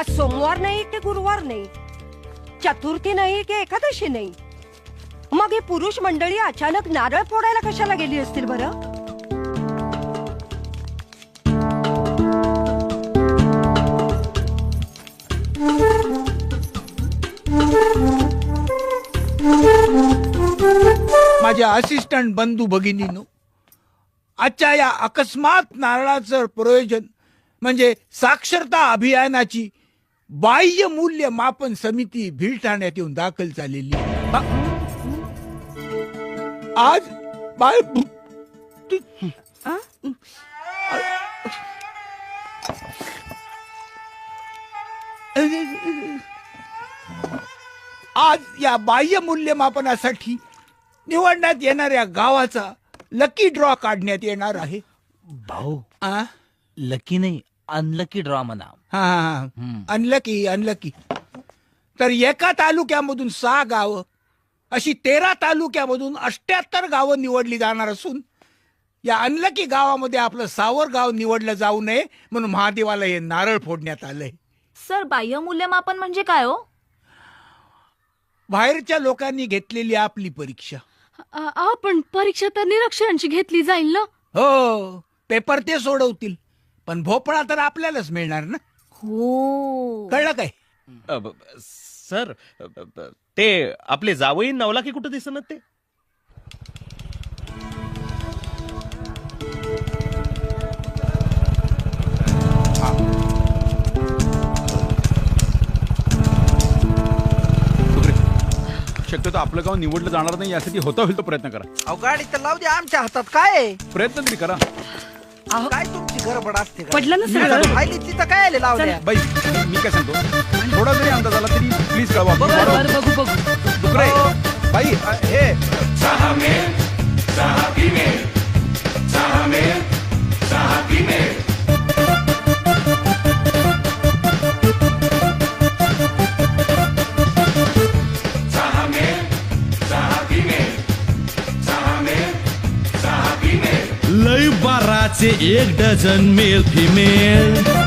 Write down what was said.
आज सोमवार नाही की गुरुवार नाही, चतुर्थी नाही की एकादशी नाही, मग ही पुरुष मंडळी अचानक नारळ फोडायला कशाला गेली असतील बरं? माझ्या असिस्टंट बंधू भगिनीनो, आजच्या या अकस्मात नारळाचं प्रयोजन म्हणजे साक्षरता अभियानाची बाह्य मूल्य मापन समिती भील ठाण्यात येऊन दाखल झालेली आज आज या बाह्य मूल्यमापनासाठी निवडण्यात येणाऱ्या गावाचा लकी ड्रॉ काढण्यात येणार आहे. भाऊ आ? लकी नाही, अनलकी ड्रॉ म्हणा. हा, अनलकी अनलकी. तर एका तालुक्यामधून 6 गावं, अशी 13 तालुक्यामधून 78 गावं निवडली जाणार असून या अनलकी गावामध्ये आपलं सावर गाव निवडलं जाऊ नये म्हणून महादेवाला हे नारळ फोडण्यात आलंय. सर, बाह्य मूल्यमापन म्हणजे काय हो? बाहेरच्या लोकांनी घेतलेली आपली परीक्षा. पण परीक्षा तर निरक्षरांची घेतली जाईल ना? हो, पेपर ते सोडवतील, पण भोपळा तर आपल्यालाच मिळणार ना. हो. कळलं काय? सर, ते आपले जावई नवलाखी कुठं दिसणार ते? शक्यतो आपलं गाव निवडलं जाणार नाही यासाठी होता होईल तो प्रयत्न करा. अहो गाडी तर लावू दे, आमच्या हातात काय आहे? प्रयत्न तरी करा. काय तुमची गडबड असते का? पडलं ना सगळं. आईली तिथं काय आले लावल्या? बाई मी काय सांगतो, थोडा जरी अंदाज आला तरी प्लीज कळवा. बरं, बघू. डुकरे बाई हे लय बाराचे 1 डझन मेल फिमेल.